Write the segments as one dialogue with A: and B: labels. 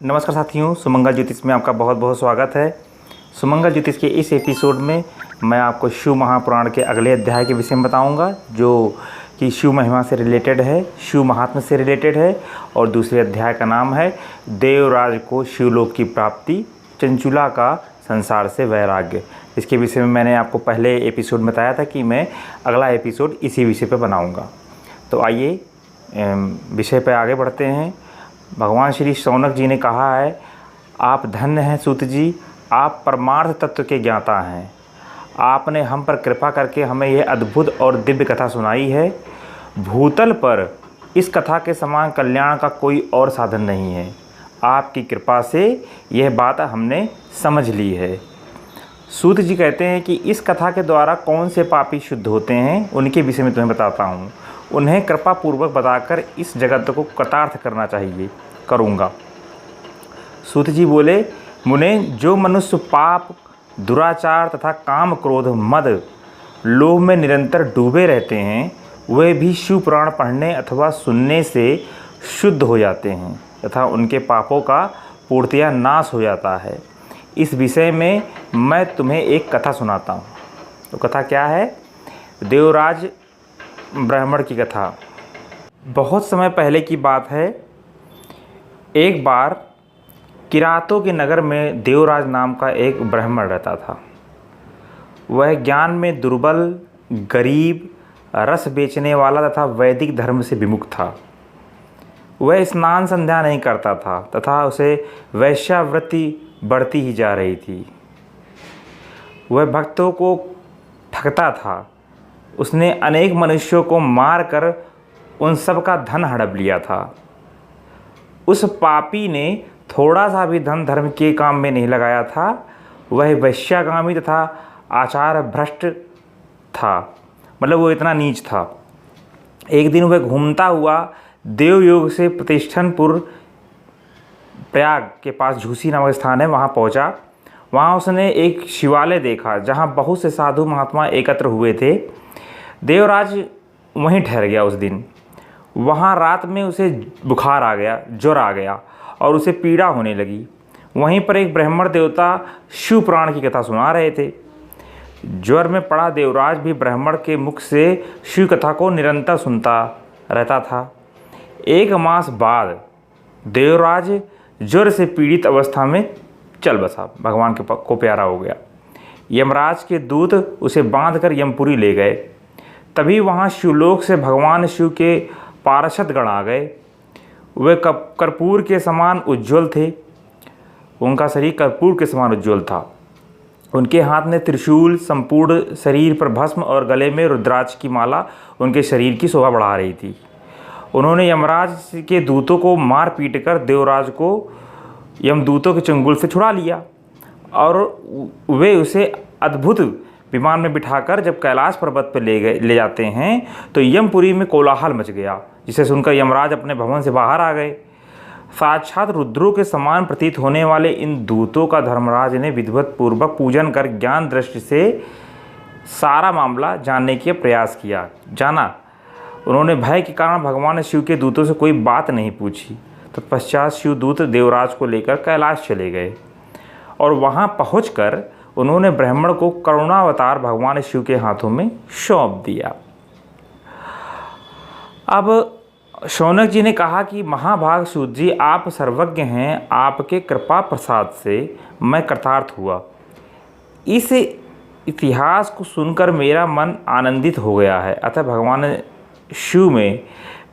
A: नमस्कार साथियों, सुमंगल ज्योतिष में आपका बहुत बहुत स्वागत है। सुमंगल ज्योतिष के इस एपिसोड में मैं आपको शिव महापुराण के अगले अध्याय के विषय में बताऊंगा, जो कि शिव महिमा से रिलेटेड है, शिव महात्म्य से रिलेटेड है। और दूसरे अध्याय का नाम है देवराज को शिवलोक की प्राप्ति, चंचुला का संसार से वैराग्य। इसके विषय में मैंने आपको पहले एपिसोड में बताया था कि मैं अगला एपिसोड इसी विषय पर बनाऊँगा। तो आइए विषय पर आगे बढ़ते हैं। भगवान श्री शौनक जी ने कहा है, आप धन्य हैं सूत जी, आप परमार्थ तत्व के ज्ञाता हैं। आपने हम पर कृपा करके हमें यह अद्भुत और दिव्य कथा सुनाई है। भूतल पर इस कथा के समान कल्याण का कोई और साधन नहीं है। आपकी कृपा से यह बात हमने समझ ली है। सूत जी कहते हैं कि इस कथा के द्वारा कौन से पापी शुद्ध होते हैं, उनके विषय में तुम्हें बताता हूँ। उन्हें कृपा पूर्वक बताकर इस जगत को कृतार्थ करना चाहिए, करूँगा। सूत जी बोले, मुने, जो मनुष्य पाप, दुराचार तथा काम, क्रोध, मद, लोभ में निरंतर डूबे रहते हैं, वे भी शिव पुराण पढ़ने अथवा सुनने से शुद्ध हो जाते हैं तथा उनके पापों का पूर्णतया नाश हो जाता है। इस विषय में मैं तुम्हें एक कथा सुनाता हूँ। तो कथा क्या है? देवराज ब्राह्मण की कथा। बहुत समय पहले की बात है। एक बार किरातों के नगर में देवराज नाम का एक ब्राह्मण रहता था। वह ज्ञान में दुर्बल, गरीब, रस बेचने वाला तथा वैदिक धर्म से विमुख था। वह स्नान संध्या नहीं करता था तथा उसे वैश्यावृत्ति बढ़ती ही जा रही थी। वह भक्तों को ठगता था। उसने अनेक मनुष्यों को मारकर उन सब का धन हड़प लिया था। उस पापी ने थोड़ा सा भी धन धर्म के काम में नहीं लगाया था। वह वैश्यागामी तथा आचार भ्रष्ट था, मतलब वो इतना नीच था। एक दिन वह घूमता हुआ देवयोग से प्रतिष्ठनपुर, प्रयाग के पास झूसी नामक स्थान है, वहाँ पहुँचा। वहाँ उसने एक शिवालय देखा जहाँ बहुत से साधु महात्मा एकत्र हुए थे। देवराज वहीं ठहर गया उस दिन। वहाँ रात में उसे बुखार आ गया, ज्वर आ गया और उसे पीड़ा होने लगी। वहीं पर एक ब्राह्मण देवता शिव पुराण की कथा सुना रहे थे। ज्वर में पड़ा देवराज भी ब्राह्मण के मुख से शिव कथा को निरंतर सुनता रहता था। 1 मास बाद देवराज ज्वर से पीड़ित अवस्था में चल बसा, भगवान को प्यारा हो गया। यमराज के दूत उसे बांधकर यमपुरी ले गए। तभी वहाँ शिवलोक से भगवान शिव के पार्षदगण आ गए। वे कर्पूर के समान उज्ज्वल थे। उनका शरीर कर्पूर के समान उज्ज्वल था। उनके हाथ में त्रिशूल, संपूर्ण शरीर पर भस्म और गले में रुद्राक्ष की माला उनके शरीर की शोभा बढ़ा रही थी। उन्होंने यमराज के दूतों को मार पीट कर देवराज को यमदूतों के चंगुल से छुड़ा लिया और वे उसे अद्भुत विमान में बिठाकर जब कैलाश पर्वत पर ले जाते हैं तो यमपुरी में कोलाहल मच गया, जिसे सुनकर यमराज अपने भवन से बाहर आ गए। साक्षात रुद्रों के समान प्रतीत होने वाले इन दूतों का धर्मराज ने विधिवत पूर्वक पूजन कर ज्ञान दृष्टि से सारा मामला जानने के प्रयास किया। जाना, उन्होंने भय के कारण भगवान शिव के दूतों से कोई बात नहीं पूछी। तत्पश्चात शिवदूत देवराज को लेकर कैलाश चले गए और वहाँ पहुँचकर उन्होंने ब्राह्मण को करुणावतार भगवान शिव के हाथों में सौंप दिया। अब शौनक जी ने कहा कि महाभाग सूत जी, आप सर्वज्ञ हैं, आपके कृपा प्रसाद से मैं कृतार्थ हुआ। इस इतिहास को सुनकर मेरा मन आनंदित हो गया है। अतः भगवान शिव में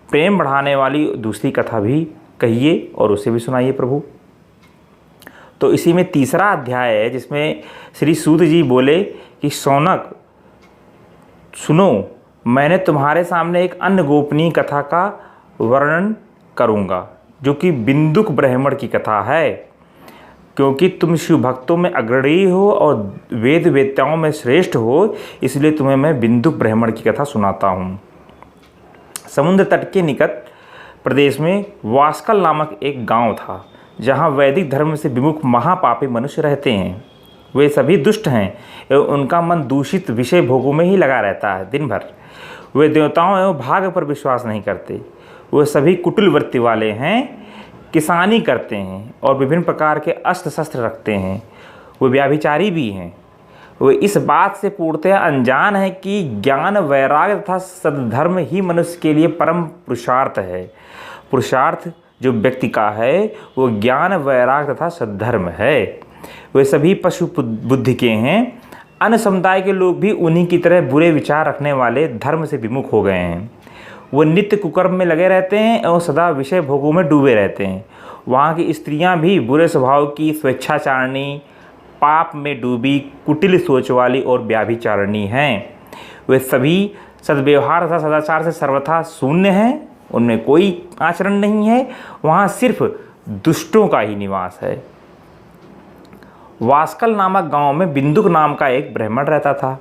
A: प्रेम बढ़ाने वाली दूसरी कथा भी कहिए और उसे भी सुनाइए प्रभु। तो इसी में तीसरा अध्याय है जिसमें श्री सूत जी बोले कि शौनक सुनो, मैंने तुम्हारे सामने एक अन्य गोपनीय कथा का वर्णन करूंगा, जो कि बिंदुक ब्राह्मण की कथा है। क्योंकि तुम शिव भक्तों में अग्रणी हो और वेद वेत्ताओं में श्रेष्ठ हो, इसलिए तुम्हें मैं बिंदुक ब्राह्मण की कथा सुनाता हूँ। समुद्र तट के निकट प्रदेश में वास्कल नामक एक गांव था, जहां वैदिक धर्म से विमुख महापापी मनुष्य रहते हैं। वे सभी दुष्ट हैं एवं उनका मन दूषित विषय भोगों में ही लगा रहता है दिन भर। वे देवताओं एवं भाग्य पर विश्वास नहीं करते। वे सभी कुटिल वृत्ति वाले हैं। किसानी करते हैं और विभिन्न प्रकार के अस्त्र शस्त्र रखते हैं, वे व्याभिचारी भी हैं। वे इस बात से पूर्णतः अनजान है कि ज्ञान, वैराग्य तथा सद्धर्म ही मनुष्य के लिए परम पुरुषार्थ है। पुरुषार्थ जो व्यक्ति का है वो ज्ञान, वैराग्य तथा सद्धर्म है। वे सभी पशु बुद्धि के हैं। अन्य समुदाय के लोग भी उन्हीं की तरह बुरे विचार रखने वाले धर्म से विमुख हो गए हैं। वो नित्य कुकर्म में लगे रहते हैं और सदा विषय भोगों में डूबे रहते हैं। वहाँ की स्त्रियाँ भी बुरे स्वभाव की, स्वेच्छाचारिणी, पाप में डूबी, कुटिल सोच वाली और व्याभिचारिणी हैं। वे सभी सद्व्यवहार तथा सदाचार से सर्वथा शून्य हैं। उनमें कोई आचरण नहीं है। वहाँ सिर्फ दुष्टों का ही निवास है। वास्कल नामक गांव में बिंदुक नाम का एक ब्राह्मण रहता था।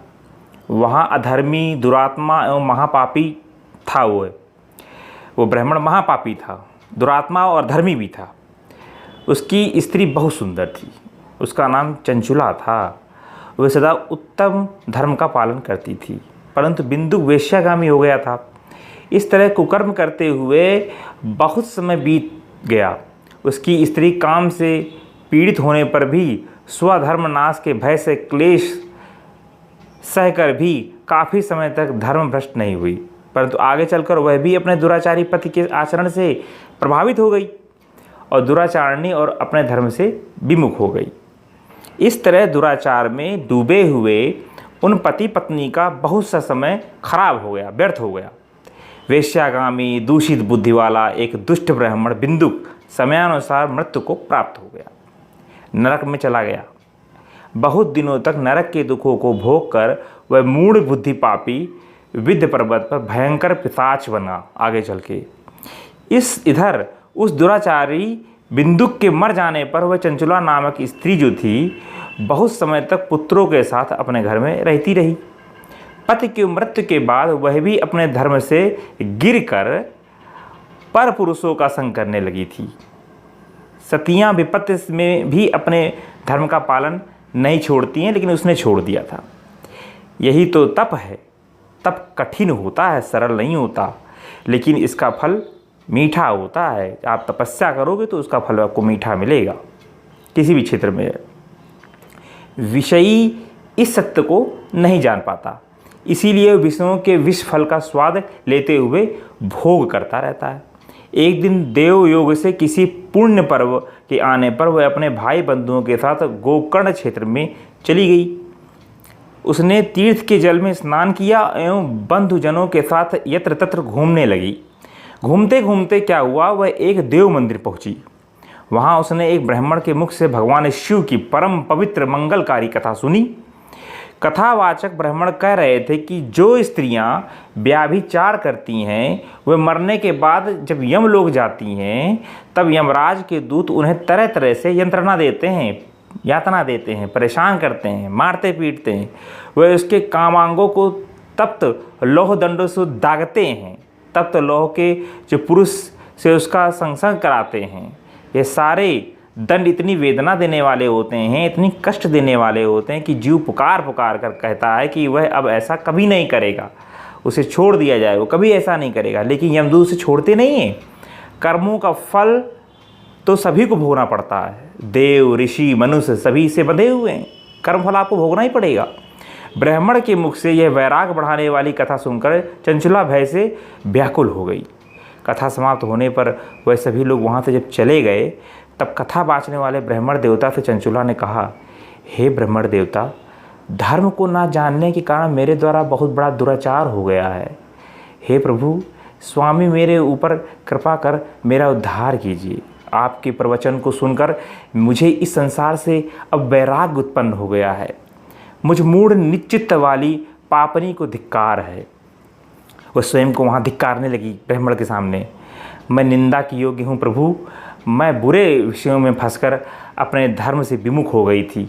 A: वहाँ अधर्मी, दुरात्मा एवं महापापी था। वो ब्राह्मण महापापी था, दुरात्मा और धर्मी भी था। उसकी स्त्री बहुत सुंदर थी। उसका नाम चंचुला था। वह सदा उत्तम धर्म का पालन करती थी, परंतु बिंदुक वेश्यागामी हो गया था। इस तरह कुकर्म करते हुए बहुत समय बीत गया। उसकी स्त्री काम से पीड़ित होने पर भी स्वधर्म नाश के भय से क्लेश सहकर भी काफ़ी समय तक धर्म भ्रष्ट नहीं हुई, परंतु आगे चलकर वह भी अपने दुराचारी पति के आचरण से प्रभावित हो गई और दुराचारणी और अपने धर्म से विमुख हो गई। इस तरह दुराचार में डूबे हुए उन पति पत्नी का बहुत सा समय खराब हो गया, व्यर्थ हो गया। वेश्यागामी, दूषित बुद्धि वाला एक दुष्ट ब्राह्मण बिंदुक समयानुसार मृत्यु को प्राप्त हो गया, नरक में चला गया। बहुत दिनों तक नरक के दुखों को भोग कर वह मूढ़ बुद्धि पापी विद्य पर्वत पर भयंकर पिशाच बना। आगे चल के इधर उस दुराचारी बिंदुक के मर जाने पर वह चंचुला नामक स्त्री जो थी बहुत समय तक पुत्रों के साथ अपने घर में रहती रही। पति की मृत्यु के बाद वह भी अपने धर्म से गिरकर पर पुरुषों का संग करने लगी थी। सतियां विपत्ति में भी अपने धर्म का पालन नहीं छोड़ती हैं, लेकिन उसने छोड़ दिया था। यही तो तप है। तप कठिन होता है, सरल नहीं होता, लेकिन इसका फल मीठा होता है। आप तपस्या करोगे तो उसका फल आपको मीठा मिलेगा। किसी भी क्षेत्र में विषयी इस सत्य को नहीं जान पाता, इसीलिए विषयों के विष फल का स्वाद लेते हुए भोग करता रहता है। एक दिन देव योग से किसी पुण्य पर्व के आने पर वह अपने भाई बंधुओं के साथ गोकर्ण क्षेत्र में चली गई। उसने तीर्थ के जल में स्नान किया एवं बंधुजनों के साथ यत्र तत्र घूमने लगी। घूमते घूमते क्या हुआ, वह एक देव मंदिर पहुंची। वहां उसने एक ब्राह्मण के मुख से भगवान शिव की परम पवित्र मंगलकारी कथा सुनी। कथावाचक ब्राह्मण कह रहे थे कि जो स्त्रियां व्याभिचार करती हैं वे मरने के बाद जब यमलोक जाती हैं तब यमराज के दूत उन्हें तरह तरह से यंत्रणा देते हैं, यातना देते हैं, परेशान करते हैं, मारते पीटते हैं। वे उसके कामांगों को तप्त लौह दंडों से दागते हैं, तप्त लौह के जो पुरुष से उसका संसर्ग कराते हैं। ये सारे दंड इतनी वेदना देने वाले होते हैं, इतनी कष्ट देने वाले होते हैं कि जीव पुकार पुकार कर कहता है कि वह अब ऐसा कभी नहीं करेगा, उसे छोड़ दिया जाए, वो कभी ऐसा नहीं करेगा। लेकिन यमदूत उसे छोड़ते नहीं हैं। कर्मों का फल तो सभी को भोगना पड़ता है। देव, ऋषि, मनुष्य सभी से बंधे हुए हैं। कर्म फल आपको भोगना ही पड़ेगा। ब्राह्मण के मुख से यह वैराग बढ़ाने वाली कथा सुनकर चंचुला भय से व्याकुल हो गई। कथा समाप्त होने पर वह सभी लोग वहाँ से जब चले गए तब कथा बाँचने वाले ब्राह्मण देवता से चंचुला ने कहा, हे ब्राह्मण देवता, धर्म को ना जानने के कारण मेरे द्वारा बहुत बड़ा दुराचार हो गया है। हे प्रभु स्वामी, मेरे ऊपर कृपा कर मेरा उद्धार कीजिए। आपके प्रवचन को सुनकर मुझे इस संसार से अब वैराग्य उत्पन्न हो गया है। मुझ मूढ़ निश्चित वाली पापनी को धिक्कार है। वह स्वयं को वहाँ धिक्कारने लगी ब्राह्मण के सामने। मैं निंदा की योग्य हूँ प्रभु, मैं बुरे विषयों में फंसकर अपने धर्म से विमुख हो गई थी।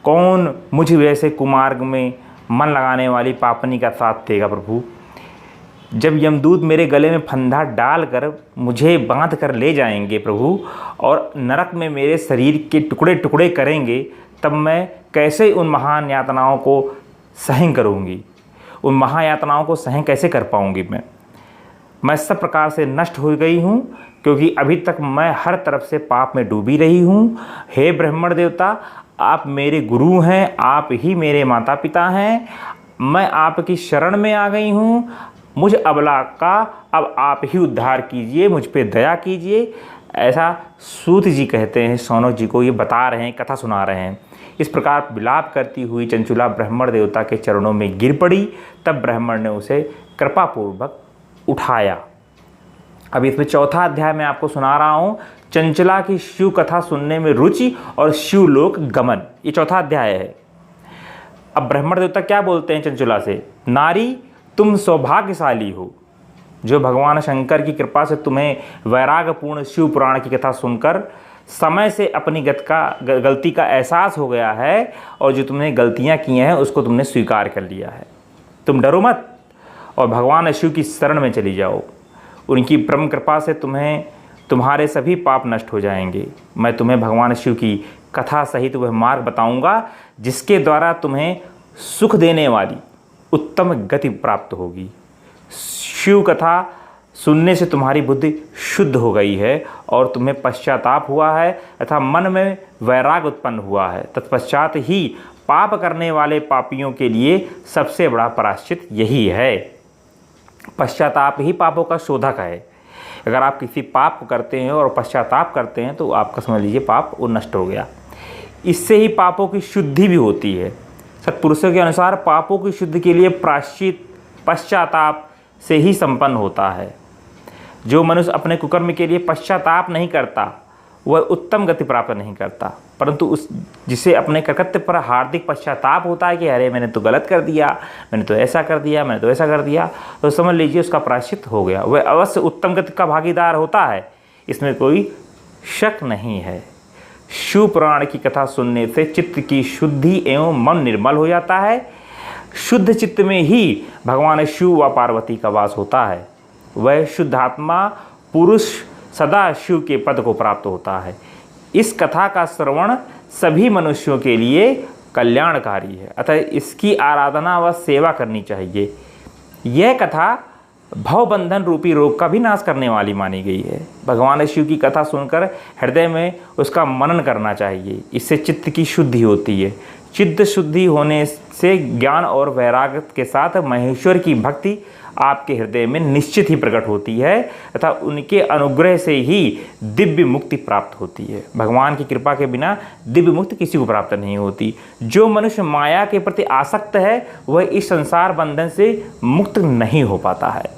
A: कौन मुझ वैसे कुमार्ग में मन लगाने वाली पापनी का साथ देगा प्रभु। जब यमदूत मेरे गले में फंदा डालकर मुझे बांध कर ले जाएंगे प्रभु और नरक में मेरे शरीर के टुकड़े टुकड़े करेंगे, तब मैं कैसे उन महान यातनाओं को सहन करूँगी। उन महायातनाओं को सहन कैसे कर पाऊँगी। मैं सब प्रकार से नष्ट हो गई हूँ। क्योंकि अभी तक मैं हर तरफ से पाप में डूबी रही हूँ। हे ब्राह्मण देवता, आप मेरे गुरु हैं, आप ही मेरे माता पिता हैं, मैं आपकी शरण में आ गई हूँ। मुझ अबला का अब आप ही उद्धार कीजिए, मुझ पे दया कीजिए। ऐसा सूत जी कहते हैं, शौनक जी को ये बता रहे हैं, कथा सुना रहे हैं। इस प्रकार विलाप करती हुई चंचुला ब्राह्मण देवता के चरणों में गिर पड़ी। तब ब्राह्मण ने उसे कृपापूर्वक उठाया। अब इसमें चौथा अध्याय मैं आपको सुना रहा हूँ, चंचला की शिव कथा सुनने में रुचि और शिवलोक गमन। ये चौथा अध्याय है। अब ब्राह्मण देवता क्या बोलते हैं चंचला से? नारी, तुम सौभाग्यशाली हो जो भगवान शंकर की कृपा से तुम्हें वैराग्यपूर्ण शिव पुराण की कथा सुनकर समय से अपनी गलती का एहसास हो गया है, और जो तुमने गलतियां की हैं उसको तुमने स्वीकार कर लिया है। तुम डरो मत और भगवान शिव की शरण में चली जाओ। उनकी परम कृपा से तुम्हारे सभी पाप नष्ट हो जाएंगे। मैं तुम्हें भगवान शिव की कथा सहित वह मार्ग बताऊंगा जिसके द्वारा तुम्हें सुख देने वाली उत्तम गति प्राप्त होगी। शिव कथा सुनने से तुम्हारी बुद्धि शुद्ध हो गई है और तुम्हें पश्चाताप हुआ है तथा मन में वैराग्य उत्पन्न हुआ है। तत्पश्चात ही पाप करने वाले पापियों के लिए सबसे बड़ा प्रायश्चित यही है। पश्चाताप ही पापों का शोधक है। अगर आप किसी पाप को करते हैं और पश्चाताप करते हैं तो आपका समझ लीजिए पाप वो नष्ट हो गया। इससे ही पापों की शुद्धि भी होती है। सत्पुरुषों के अनुसार पापों की शुद्धि के लिए प्रायश्चित पश्चाताप से ही संपन्न होता है। जो मनुष्य अपने कुकर्म के लिए पश्चाताप नहीं करता वह उत्तम गति प्राप्त नहीं करता, परंतु जिसे अपने कृत्य पर हार्दिक पश्चाताप होता है कि अरे मैंने तो गलत कर दिया, मैंने तो ऐसा कर दिया, मैंने तो ऐसा कर दिया, तो समझ लीजिए उसका प्रायश्चित हो गया। वह अवश्य उत्तम गति का भागीदार होता है, इसमें कोई शक नहीं है। शिव पुराण की कथा सुनने से चित्त की शुद्धि एवं मन निर्मल हो जाता है। शुद्ध चित्त में ही भगवान शिव व पार्वती का वास होता है। वह शुद्धात्मा पुरुष सदा शिव के पद को प्राप्त होता है। इस कथा का श्रवण सभी मनुष्यों के लिए कल्याणकारी है, अतः इसकी आराधना व सेवा करनी चाहिए। यह कथा भवबंधन रूपी रोग का भी नाश करने वाली मानी गई है। भगवान शिव की कथा सुनकर हृदय में उसका मनन करना चाहिए। इससे चित्त की शुद्धि होती है। चित्त शुद्धि होने से ज्ञान और वैराग्य के साथ महेश्वर की भक्ति आपके हृदय में निश्चित ही प्रकट होती है तथा उनके अनुग्रह से ही दिव्य मुक्ति प्राप्त होती है। भगवान की कृपा के बिना दिव्य मुक्ति किसी को प्राप्त नहीं होती। जो मनुष्य माया के प्रति आसक्त है वह इस संसार बंधन से मुक्त नहीं हो पाता है।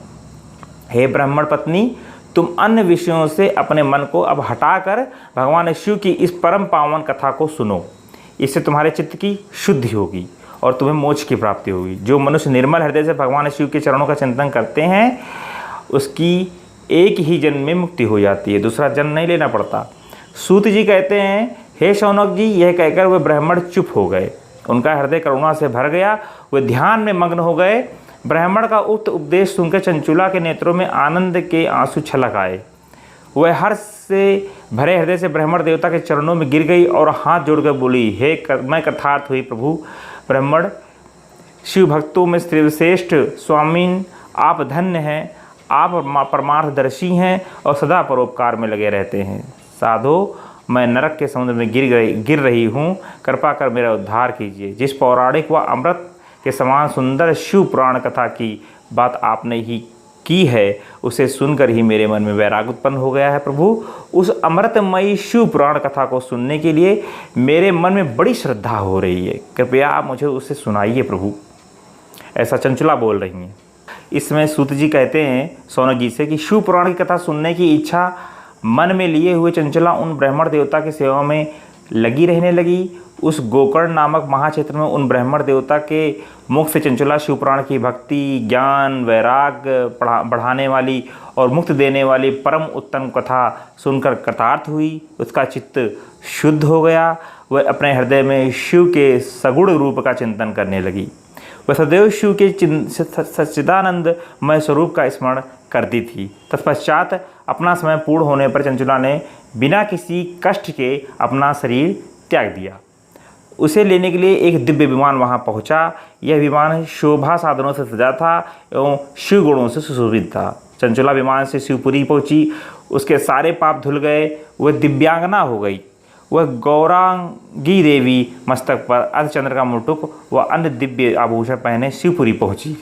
A: हे ब्राह्मण पत्नी, तुम अन्य विषयों से अपने मन को अब हटाकर भगवान शिव की इस परम पावन कथा को सुनो। इससे तुम्हारे चित्त की शुद्धि होगी और तुम्हें मोक्ष की प्राप्ति होगी। जो मनुष्य निर्मल हृदय से भगवान शिव के चरणों का चिंतन करते हैं उसकी एक ही जन्म में मुक्ति हो जाती है, दूसरा जन्म नहीं लेना पड़ता। सूत जी कहते हैं, हे शौनक जी, यह कहकर वे ब्राह्मण चुप हो गए। उनका हृदय करुणा से भर गया, वे ध्यान में मग्न हो गए। ब्राह्मण का उक्त उपदेश सुनकर चंचुला के नेत्रों में आनंद के आंसू छलक आए। वह हर्ष से भरे हृदय से ब्राह्मण देवता के चरणों में गिर गई और हाथ जोड़कर बोली, मैं कृतार्थ हुई प्रभु। ब्राह्मण, शिव भक्तों में श्रेष्ठ स्वामीन आप धन्य हैं। आप परमार्थदर्शी हैं और सदा परोपकार में लगे रहते हैं। साधो, मैं नरक के समुद्र में गिर रही हूँ, कृपा कर मेरा उद्धार कीजिए। जिस पौराणिक व अमृत के समान सुंदर शिव पुराण कथा की बात आपने ही की है उसे सुनकर ही मेरे मन में वैराग्य उत्पन्न हो गया है प्रभु। उस अमृतमयी शिव पुराण कथा को सुनने के लिए मेरे मन में बड़ी श्रद्धा हो रही है, कृपया आप मुझे उसे सुनाइए प्रभु। ऐसा चंचला बोल रही हैं। इसमें सूत जी कहते हैं शौनक जी से कि शिव पुराण की कथा सुनने की इच्छा मन में लिए हुए चंचला उन ब्राह्मण देवता की सेवा में लगी रहने लगी। उस गोकर्ण नामक महाक्षेत्र में उन ब्राह्मण देवता के मुख से चंचला शिवपुराण की भक्ति, ज्ञान, वैराग्य बढ़ाने वाली और मुक्त देने वाली परम उत्तम कथा सुनकर कृतार्थ हुई। उसका चित्त शुद्ध हो गया। वह अपने हृदय में शिव के सगुण रूप का चिंतन करने लगी। वह सदैव शिव के सच्चिदानंदमय स्वरूप का स्मरण करती थी। तत्पश्चात अपना समय पूर्ण होने पर चंचला ने बिना किसी कष्ट के अपना शरीर त्याग दिया। उसे लेने के लिए एक दिव्य विमान वहां पहुंचा। यह विमान शोभा साधनों से सजा था एवं शिव गुणों से सुशोभित था। चंचुला विमान से शिवपुरी पहुंची। उसके सारे पाप धुल गए, वह दिव्यांगना हो गई। वह गौरांगी देवी मस्तक पर अर्धचंद्र का मुकुट व अन्य दिव्य आभूषण पहने शिवपुरी पहुंची।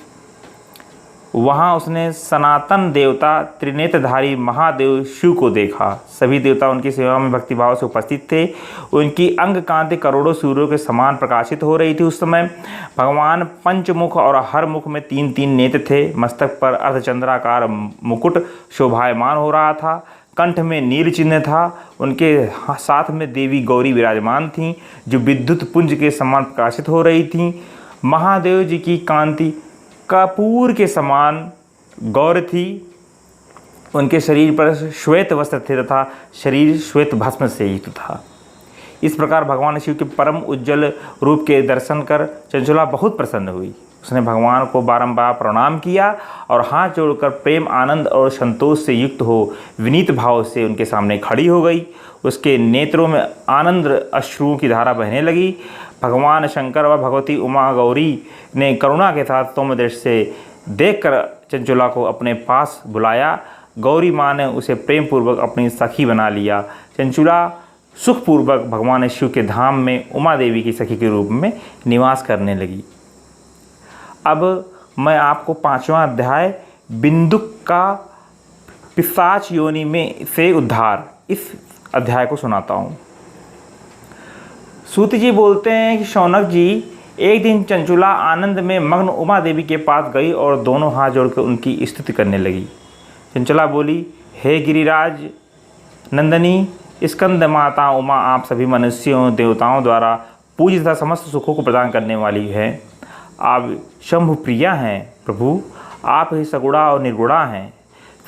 A: वहां उसने सनातन देवता त्रिनेत्रधारी महादेव शिव को देखा। सभी देवता उनकी सेवा में भक्तिभाव से उपस्थित थे। उनकी अंग कांति करोड़ों सूर्यों के समान प्रकाशित हो रही थी। उस समय भगवान पंचमुख और हर मुख में 3-3 नेत्र थे। मस्तक पर अर्धचंद्राकार मुकुट शोभायमान हो रहा था। कंठ में नील चिन्ह था। उनके साथ में देवी गौरी विराजमान थीं, जो विद्युत पुंज के समान प्रकाशित हो रही थीं। महादेव जी की कांति कपूर के समान गौर थी। उनके शरीर पर श्वेत वस्त्र थे तथा शरीर श्वेत भस्म से युक्त था। इस प्रकार भगवान शिव के परम उज्जवल रूप के दर्शन कर चंचुला बहुत प्रसन्न हुई। उसने भगवान को बारंबार प्रणाम किया और हाथ जोड़कर प्रेम, आनंद और संतोष से युक्त हो विनीत भाव से उनके सामने खड़ी हो गई। उसके नेत्रों में आनंद अश्रुओं की धारा बहने लगी। भगवान शंकर व भगवती उमा गौरी ने करुणा के साथ तुम दृष्टि से देखकर चंचुला को अपने पास बुलाया। गौरी माँ ने उसे प्रेम पूर्वक अपनी सखी बना लिया। चंचुला सुखपूर्वक भगवान शिव के धाम में उमा देवी की सखी के रूप में निवास करने लगी। अब मैं आपको 5वां अध्याय बिंदुक का पिशाच योनि में से उद्धार, इस अध्याय को सुनाता हूँ। सूत जी बोलते हैं कि शौनक जी, एक दिन चंचुला आनंद में मग्न उमा देवी के पास गई और दोनों हाथ जोड़कर उनकी स्तुति करने लगी। चंचुला बोली, हे गिरिराज नंदनी स्कंद माता उमा, आप सभी मनुष्यों देवताओं द्वारा पूजित तथा समस्त सुखों को प्रदान करने वाली है। आप शंभु प्रिया हैं प्रभु। आप ही सगुणा और निर्गुणा हैं,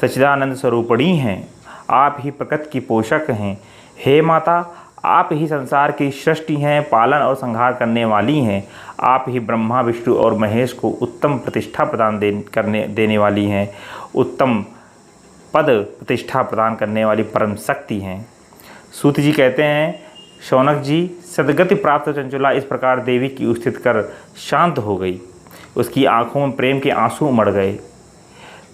A: सच्चिदानंद स्वरूपणी हैं। आप ही प्रकृति की पोषक हैं। हे माता, आप ही संसार की सृष्टि हैं, पालन और संहार करने वाली हैं। आप ही ब्रह्मा विष्णु और महेश को उत्तम प्रतिष्ठा प्रदान देने वाली हैं। उत्तम पद प्रतिष्ठा प्रदान करने वाली परम शक्ति हैं। सूत जी कहते हैं, शौनक जी, सदगति प्राप्त चंचुला इस प्रकार देवी की स्थिति कर शांत हो गई। उसकी आंखों में प्रेम के आंसू उमड़ गए।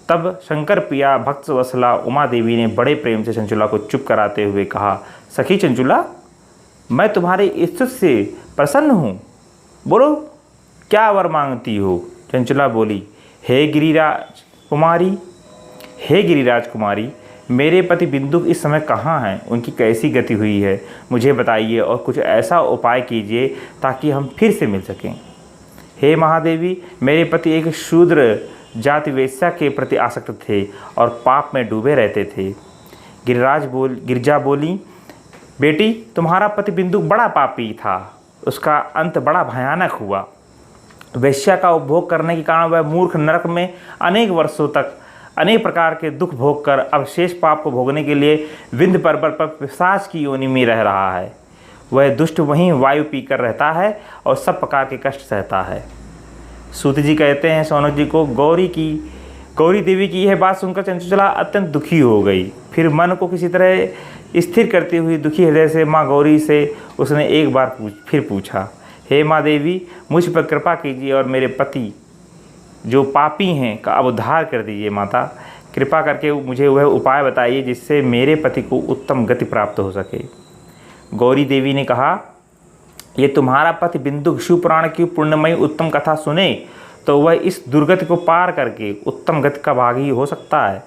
A: तब शंकर प्रिया भक्त वत्सला उमा देवी ने बड़े प्रेम से चंचुला को चुप कराते हुए कहा, सखी चंचुला, मैं तुम्हारी स्तुति से प्रसन्न हूँ। बोलो, क्या वर मांगती हो? चंचुला बोली, हे गिरिराज कुमारी, मेरे पति बिंदुक इस समय कहाँ हैं? उनकी कैसी गति हुई है, मुझे बताइए और कुछ ऐसा उपाय कीजिए ताकि हम फिर से मिल सकें। हे महादेवी, मेरे पति एक शूद्र जाति वेश्या के प्रति आसक्त थे और पाप में डूबे रहते थे। गिरिजा बोली, बेटी, तुम्हारा पति बिंदुक बड़ा पापी था। उसका अंत बड़ा भयानक हुआ। वेश्या का उपभोग करने के कारण वह मूर्ख नरक में अनेक वर्षों तक अनेक प्रकार के दुख भोग कर अब शेष पाप को भोगने के लिए विंध्य पर्वत पर पिशाच की योनि में रह रहा है। वह दुष्ट वहीं वायु पीकर रहता है और सब प्रकार के कष्ट सहता है। सूत जी कहते हैं शौनक जी को, गौरी देवी की यह बात सुनकर चंचुला अत्यंत दुखी हो गई। फिर मन को किसी तरह स्थिर करते हुए दुखी हृदय से माँ गौरी से उसने एक बार फिर पूछा, हे माँ देवी, मुझ पर कृपा कीजिए और मेरे पति जो पापी हैं का अब उद्धार कर दीजिए। माता, कृपा करके मुझे वह उपाय बताइए जिससे मेरे पति को उत्तम गति प्राप्त हो सके। गौरी देवी ने कहा, ये तुम्हारा पति बिंदुक शिव पुराण की पुण्यमयी उत्तम कथा सुने तो वह इस दुर्गति को पार करके उत्तम गति का भागी हो सकता है।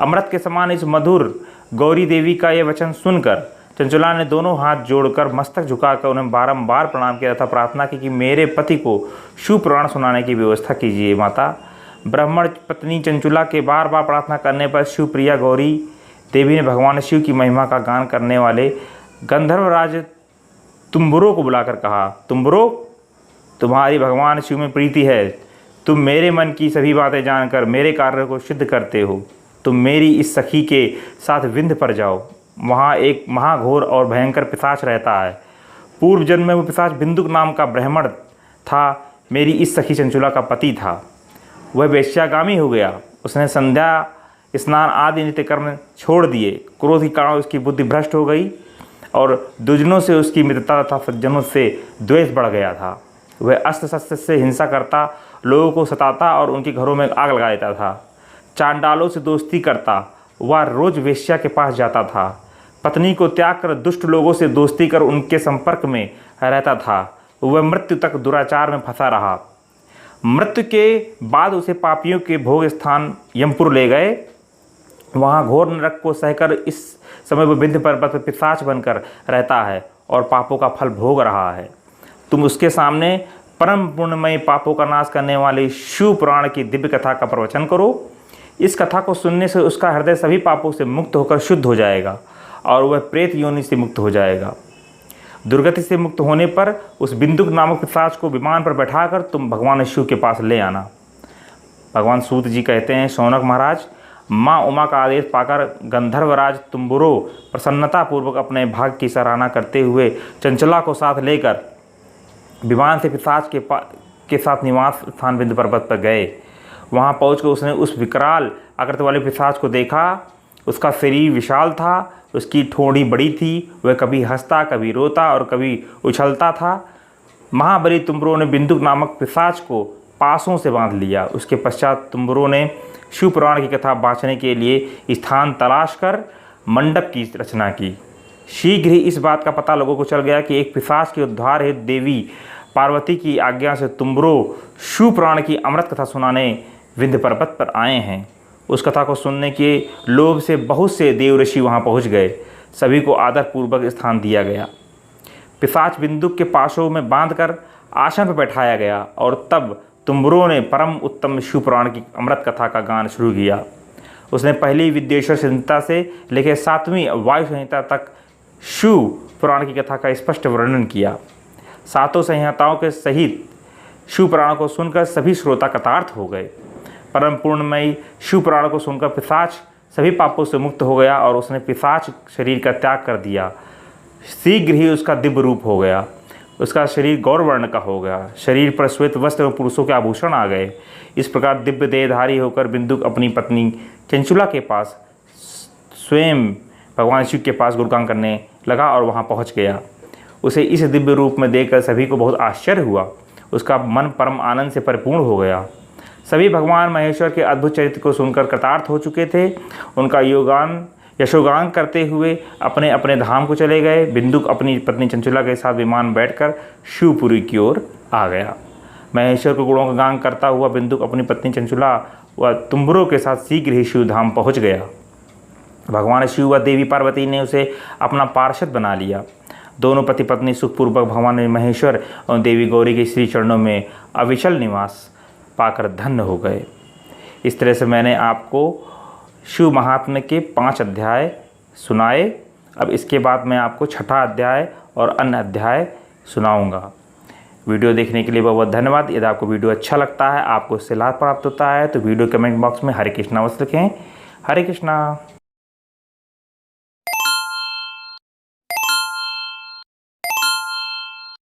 A: अमृत के समान इस मधुर गौरी देवी का यह वचन सुनकर चंचुला ने दोनों हाथ जोड़कर मस्तक झुकाकर उन्हें बारंबार प्रणाम किया तथा प्रार्थना की कि मेरे पति को शिव पुराण सुनाने की व्यवस्था कीजिए। माता, ब्राह्मण पत्नी चंचुला के बार बार प्रार्थना करने पर शिव प्रिया गौरी देवी ने भगवान शिव की महिमा का गान करने वाले गंधर्वराज तुम्बुरो को बुलाकर कहा, तुम्बुरो, तुम्हारी भगवान शिव में प्रीति है। तुम मेरे मन की सभी बातें जानकर मेरे कार्य को सिद्ध करते हो। तुम मेरी इस सखी के साथ विंध्य पर जाओ। वहाँ एक महाघोर और भयंकर पिशाच रहता है। पूर्व जन्म में वो पिशाच बिंदुक नाम का ब्राह्मण था, मेरी इस सखी चंचुला का पति था। वह वेश्यागामी हो गया। उसने संध्या स्नान आदि नित्य कर्म छोड़ दिए। क्रोध के कारण उसकी बुद्धि भ्रष्ट हो गई और दुर्जनों से उसकी मित्रता तथा सज्जनों से द्वेष बढ़ गया था। वह अस्त्र शस्त्र से हिंसा करता, लोगों को सताता और उनके घरों में आग लगा देता था। चांडालों से दोस्ती करता, वह रोज वेश्या के पास जाता था। पत्नी को त्याग कर दुष्ट लोगों से दोस्ती कर उनके संपर्क में रहता था। वह मृत्यु तक दुराचार में फंसा रहा। मृत्यु के बाद उसे पापियों के भोग स्थान यमपुर ले गए। वहाँ घोर नरक को सहकर इस समय वह विंध्य पर्वत पर पिशाच बनकर रहता है और पापों का फल भोग रहा है। तुम उसके सामने परम पुण्यमयी पापों का नाश करने वाली शिव पुराण की दिव्य कथा का प्रवचन करो। इस कथा को सुनने से उसका हृदय सभी पापों से मुक्त होकर शुद्ध हो जाएगा और वह प्रेत योनि से मुक्त हो जाएगा। दुर्गति से मुक्त होने पर उस बिंदुक नामक पिशाच को विमान पर बैठाकर तुम भगवान शिव के पास ले आना। भगवान सूत जी कहते हैं, शौनक महाराज, माँ उमा का आदेश पाकर गंधर्वराज तुम्बुरो प्रसन्नतापूर्वक अपने भाग की सराहना करते हुए चंचला को साथ लेकर विमान से पिशाच के साथ निवास स्थान विंध्य पर्वत पर गए। वहाँ पहुँचकर उसने उस विकराल आकृति वाले पिशाच को देखा। उसका शरीर विशाल था, उसकी ठोड़ी बड़ी थी, वह कभी हंसता, कभी रोता और कभी उछलता था। महाबली तुम्बुरो ने बिंदुक नामक पिशाच को पासों से बांध लिया। उसके पश्चात तुम्बुरो ने शिव पुराण की कथा बाँचने के लिए स्थान तलाश कर मंडप की रचना की। शीघ्र ही इस बात का पता लोगों को चल गया कि एक पिशाच के उद्धार हेतु देवी पार्वती की आज्ञा से तुम्बुरो शिव पुराण की अमृत कथा सुनाने विंध्य पर्वत पर आए हैं। उस कथा को सुनने के लोभ से बहुत से देव ऋषि वहाँ पहुँच गए। सभी को आदरपूर्वक स्थान दिया गया। पिशाच बिंदुक के पाशों में बांधकर आसन पर बैठाया गया और तब तुम्बुरो ने परम उत्तम शिव पुराण की अमृत कथा का गान शुरू किया। उसने पहली विद्येश्वर संहिता से लेकर 7वीं वायु संहिता तक शिव पुराण की कथा का स्पष्ट वर्णन किया। सातों संहिताओं के सहित शिव पुराण को सुनकर सभी श्रोता कृतार्थ हो गए। परम पूर्णमयी शिव पुराण को सुनकर पिशाच सभी पापों से मुक्त हो गया और उसने पिशाच शरीर का त्याग कर दिया। शीघ्र ही उसका दिव्य रूप हो गया। उसका शरीर गौरवर्ण का हो गया। शरीर पर श्वेत वस्त्र और पुरुषों के आभूषण आ गए। इस प्रकार दिव्य देहधारी होकर बिंदुक अपनी पत्नी चंचुला के पास स्वयं भगवान शिव के पास गुणगान करने लगा और वहाँ पहुँच गया। उसे इस दिव्य रूप में देखकर सभी को बहुत आश्चर्य हुआ। उसका मन परम आनंद से परिपूर्ण हो गया। सभी भगवान महेश्वर के अद्भुत चरित्र को सुनकर कृतार्थ हो चुके थे। उनका यशोगान करते हुए अपने अपने धाम को चले गए। बिंदुक अपनी पत्नी चंचुला के साथ विमान बैठकर शिवपुरी की ओर आ गया। महेश्वर के गुणों का गान करता हुआ बिंदुक अपनी पत्नी चंचुला व तुम्बुरो के साथ शीघ्र ही शिवधाम पहुँच गया। भगवान शिव व देवी पार्वती ने उसे अपना पार्षद बना लिया। दोनों पति पत्नी सुखपूर्वक भगवान महेश्वर और देवी गौरी के श्री चरणों में अविचल निवास पाकर धन्य हो गए। इस तरह से मैंने आपको शिव महात्म्य के 5 अध्याय सुनाए। अब इसके बाद मैं आपको 6ठा अध्याय और अन्य अध्याय सुनाऊंगा। वीडियो देखने के लिए बहुत बहुत धन्यवाद। यदि आपको वीडियो अच्छा लगता है, आपको इससे लाभ प्राप्त होता है, तो वीडियो कमेंट बॉक्स में हरे कृष्णा अवश्य लिखें। हरे कृष्णा।